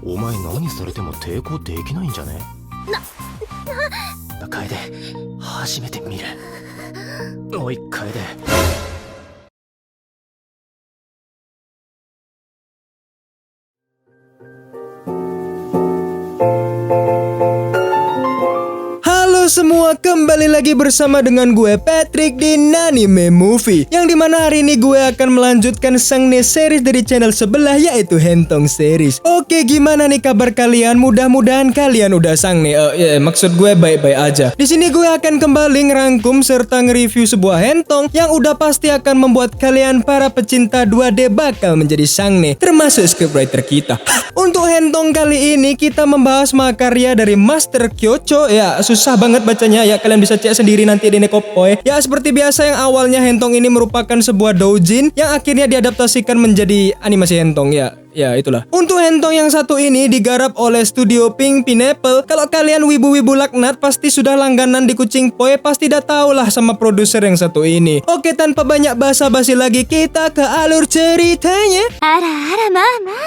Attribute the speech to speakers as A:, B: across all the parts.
A: お前何されても抵抗できないんじゃね？楓、初めて見る。おい楓。
B: Halo semua, kembali lagi bersama dengan gue Patrick di Nanime Movie, yang dimana hari ini gue akan melanjutkan sangne series dari channel sebelah, yaitu Hentong Series. Oke, gimana nih kabar kalian? Mudah-mudahan kalian udah sangne. Maksud gue baik-baik aja. Di sini gue akan kembali ngerangkum serta nge-review sebuah hentong yang udah pasti akan membuat kalian para pecinta 2D bakal menjadi sangne, termasuk scriptwriter kita. Untuk hentong kali ini kita membahas makarya dari Master Kyocho. Ya, susah banget bacanya ya, kalian bisa cek sendiri nanti di Nekopoe. Ya, seperti biasa yang awalnya hentong ini merupakan sebuah doujin yang akhirnya diadaptasikan menjadi animasi hentong ya. Ya, itulah. Untuk hentong yang satu ini digarap oleh studio Pink Pineapple. Kalau kalian wibu-wibu laknat pasti sudah langganan di Kucing Poi, pasti udah tau lah sama produser yang satu ini. Oke, tanpa banyak basa-basi lagi, kita ke alur ceritanya.
C: Mama.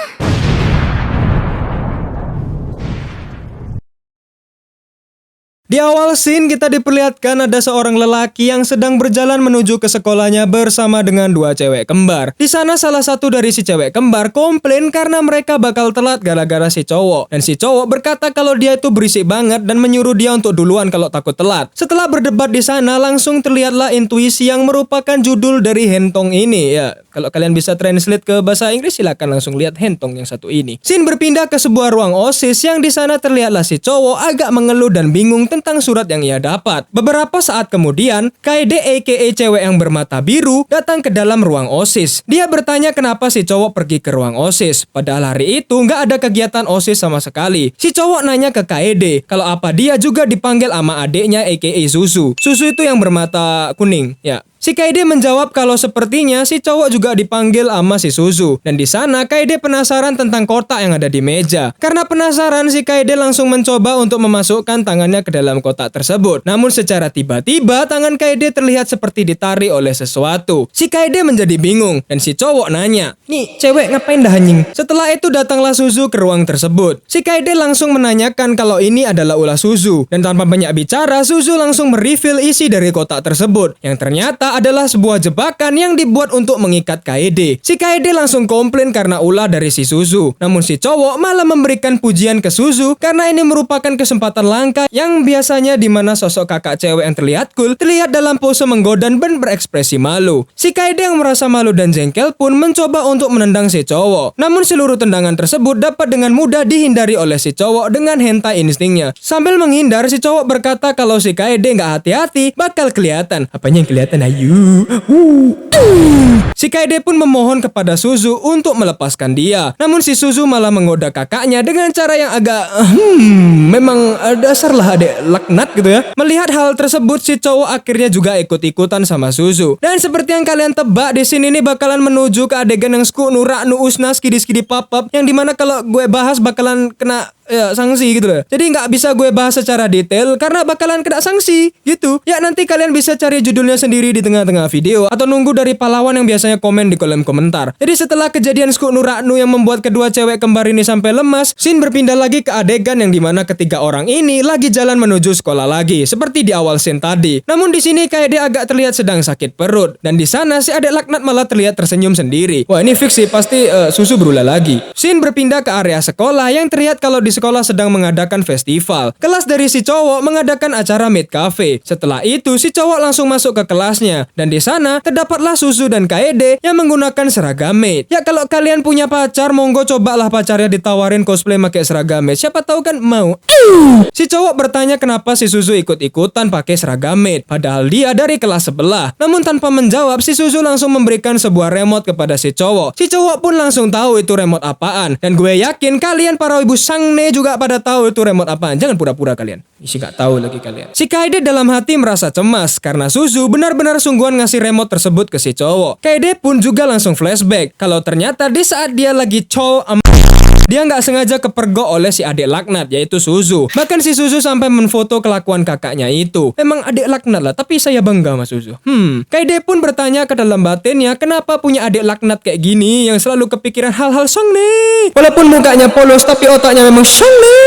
B: Di awal scene kita diperlihatkan ada seorang lelaki yang sedang berjalan menuju ke sekolahnya bersama dengan dua cewek kembar. Di sana salah satu dari si cewek kembar komplain karena mereka bakal telat gara-gara si cowok. Dan si cowok berkata kalau dia itu berisik banget dan menyuruh dia untuk duluan kalau takut telat. Setelah berdebat di sana, langsung terlihatlah intuisi yang merupakan judul dari hentong ini. Ya, kalau kalian bisa translate ke bahasa Inggris silakan langsung lihat hentong yang satu ini. Scene berpindah ke sebuah ruang OSIS yang di sana terlihatlah si cowok agak mengeluh dan bingung tentang surat yang ia dapat. Beberapa saat kemudian, Kaede aka cewek yang bermata biru datang ke dalam ruang OSIS. Dia bertanya kenapa si cowok pergi ke ruang OSIS. Padahal hari itu nggak ada kegiatan OSIS sama sekali. Si cowok nanya ke Kaede kalau apa dia juga dipanggil sama adiknya aka Suzu. Suzu itu yang bermata kuning. Ya. Si Kaede menjawab kalau sepertinya si cowok juga dipanggil sama si Suzu. Dan di sana Kaede penasaran tentang kotak yang ada di meja. Karena penasaran, si Kaede langsung mencoba untuk memasukkan tangannya ke dalam kotak tersebut. Namun secara tiba-tiba tangan Kaede terlihat seperti ditarik oleh sesuatu. Si Kaede menjadi bingung dan si cowok nanya, "Nih, cewek ngapain dah anjing?" Setelah itu datanglah Suzu ke ruang tersebut. Si Kaede langsung menanyakan kalau ini adalah ulah Suzu. Dan tanpa banyak bicara, Suzu langsung mereveal isi dari kotak tersebut. Yang ternyata adalah sebuah jebakan yang dibuat untuk mengikat Kaede. Si Kaede langsung komplain karena ulah dari si Suzu. Namun si cowok malah memberikan pujian ke Suzu karena ini merupakan kesempatan langka yang biasanya dimana sosok kakak cewek yang terlihat cool terlihat dalam pose menggoda dan berekspresi malu. Si Kaede yang merasa malu dan jengkel pun mencoba untuk menendang si cowok. Namun seluruh tendangan tersebut dapat dengan mudah dihindari oleh si cowok dengan hentai instingnya. Sambil menghindar, si cowok berkata kalau si Kaede nggak hati-hati bakal kelihatan. Apanya yang kelihatan ayo? Si Kaede pun memohon kepada Suzu untuk melepaskan dia. Namun si Suzu malah menggoda kakaknya dengan cara yang agak memang dasarlah adek laknat gitu ya. Melihat hal tersebut, si cowok akhirnya juga ikut-ikutan sama Suzu. Dan seperti yang kalian tebak, di sini nih bakalan menuju ke adegan yang sku nurak nu usna skidi-skidi papap, yang dimana kalau gue bahas bakalan kena sanksi gitu loh. Jadi nggak bisa gue bahas secara detail karena bakalan kena sanksi gitu. Ya, nanti kalian bisa cari judulnya sendiri di tengah-tengah video atau nunggu dari pahlawan yang biasanya komen di kolom komentar. Jadi setelah kejadian Sku Nuraknu yang membuat kedua cewek kembar ini sampai lemas, scene berpindah lagi ke adegan yang dimana ketiga orang ini lagi jalan menuju sekolah lagi seperti di awal scene tadi. Namun di sini kayak dia agak terlihat sedang sakit perut dan di sana si adek laknat malah terlihat tersenyum sendiri. Wah, ini fix sih, pasti Susu berulah lagi. Scene berpindah ke area sekolah yang terlihat kalau di sekolah sedang mengadakan festival. Kelas dari si cowok mengadakan acara Mid Cafe. Setelah itu si cowok langsung masuk ke kelasnya dan di sana terdapatlah Suzu dan Kaede yang menggunakan seragam maid. Ya, kalau kalian punya pacar, monggo cobalah pacarnya ditawarin cosplay pakai seragam maid. Siapa tahu kan mau. Si cowok bertanya kenapa si Suzu ikut-ikutan pakai seragam maid, padahal dia dari kelas sebelah. Namun tanpa menjawab, si Suzu langsung memberikan sebuah remote kepada si cowok. Si cowok pun langsung tahu itu remote apaan. Dan gue yakin kalian para ibu sangne juga pada tahu itu remote apaan. Jangan pura-pura kalian. Isi gak tahu lagi kalian. Si Kaede dalam hati merasa cemas karena Suzu benar-benar sungguhan ngasih remote tersebut ke si cowok. Kaede pun juga langsung flashback kalau ternyata di saat dia lagi dia nggak sengaja kepergok oleh si adik laknat yaitu Suzu. Bahkan si Suzu sampai menfoto kelakuan kakaknya itu. Emang adik laknat lah, tapi saya bangga sama Suzu. Kaede pun bertanya ke dalam batinnya kenapa punya adik laknat kayak gini yang selalu kepikiran hal-hal shangni. Walaupun mukanya polos tapi otaknya memang shangni.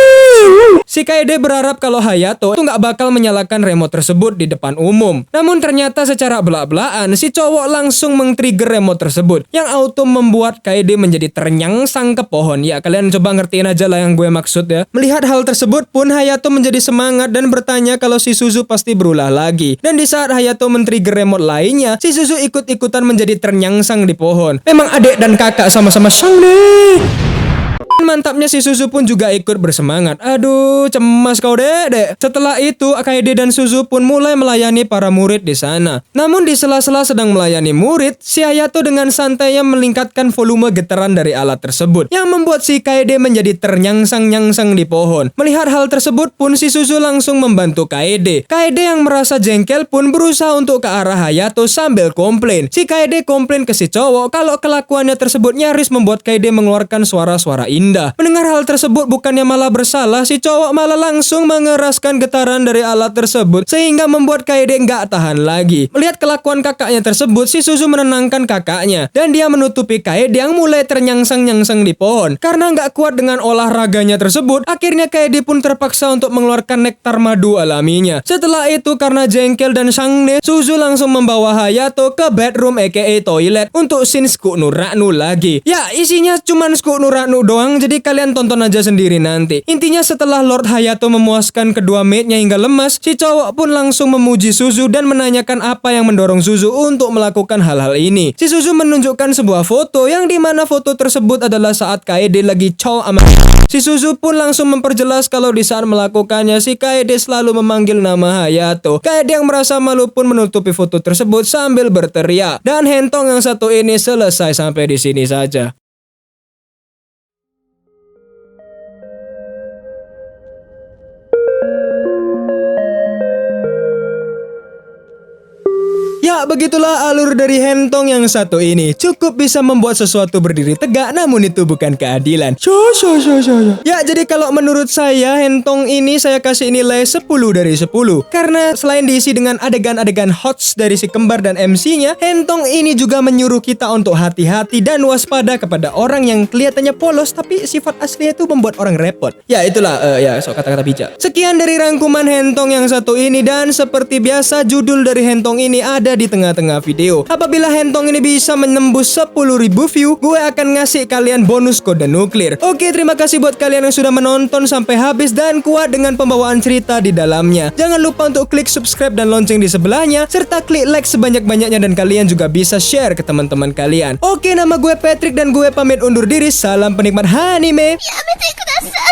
B: Si Kaede berharap kalau Hayato itu nggak bakal menyalakan remote tersebut di depan umum. Namun ternyata secara belak-belakan si cowok langsung meng-trigger remote tersebut yang auto membuat Kaede menjadi ternyangsang ke pohon. Ya kalian coba ngertiin aja lah yang gue maksud ya. Melihat hal tersebut pun Hayato menjadi semangat dan bertanya kalau si Suzu pasti berulah lagi. Dan di saat Hayato men-trigger remote lainnya, si Suzu ikut-ikutan menjadi ternyangsang di pohon. Memang adik dan kakak sama-sama shangni. Mantapnya si Suzu pun juga ikut bersemangat. Aduh, cemas kau dek. Setelah itu, Kaede dan Suzu pun mulai melayani para murid di sana. Namun di sela-sela sedang melayani murid, si Hayato dengan santainya meningkatkan volume getaran dari alat tersebut, yang membuat si Kaede menjadi ternyangsang-nyangsang di pohon. Melihat hal tersebut pun si Suzu langsung membantu Kaede. Kaede yang merasa jengkel pun berusaha untuk ke arah Hayato sambil komplain. Si Kaede komplain ke si cowok kalau kelakuannya tersebut nyaris membuat Kaede mengeluarkan suara-suara indah. Mendengar hal tersebut bukannya malah bersalah, si cowok malah langsung mengeraskan getaran dari alat tersebut sehingga membuat Kaede nggak tahan lagi. Melihat kelakuan kakaknya tersebut, si Suzu menenangkan kakaknya dan dia menutupi Kaede yang mulai ternyangsang-nyangsang di pohon. Karena nggak kuat dengan olahraganya tersebut, akhirnya Kaede pun terpaksa untuk mengeluarkan nektar madu alaminya. Setelah itu karena jengkel dan shangni, Suzu langsung membawa Hayato ke bedroom aka toilet untuk scene Sukuk no Raknu lagi. Ya isinya cuman Sukuk no Raknu doang, jadi kalian tonton aja sendiri nanti. Intinya setelah Lord Hayato memuaskan kedua mate-nya hingga lemas, si cowok pun langsung memuji Suzu dan menanyakan apa yang mendorong Suzu untuk melakukan hal-hal ini. Si Suzu menunjukkan sebuah foto yang dimana foto tersebut adalah saat Kaede lagi chow sama. Si Suzu pun langsung memperjelas kalau di saat melakukannya si Kaede selalu memanggil nama Hayato. Kaede yang merasa malu pun menutupi foto tersebut sambil berteriak. Dan hentong yang satu ini selesai sampai di sini saja. Ya, begitulah alur dari hentong yang satu ini. Cukup bisa membuat sesuatu berdiri tegak, namun itu bukan keadilan. Ya, jadi kalau menurut saya, hentong ini saya kasih nilai 10 dari 10. Karena selain diisi dengan adegan-adegan hots dari si kembar dan MC-nya, hentong ini juga menyuruh kita untuk hati-hati dan waspada kepada orang yang kelihatannya polos, tapi sifat aslinya itu membuat orang repot. Ya, itulah, kata-kata bijak. Sekian dari rangkuman hentong yang satu ini, dan seperti biasa, judul dari hentong ini ada di tengah-tengah video. Apabila hentong ini bisa menembus 10.000 view, gue akan ngasih kalian bonus kode nuklir. Oke, terima kasih buat kalian yang sudah menonton sampai habis dan kuat dengan pembawaan cerita di dalamnya. Jangan lupa untuk klik subscribe dan lonceng di sebelahnya, serta klik like sebanyak-banyaknya dan kalian juga bisa share ke teman-teman kalian. Oke, nama gue Patrick dan gue pamit undur diri. Salam penikmat anime.
C: やめてください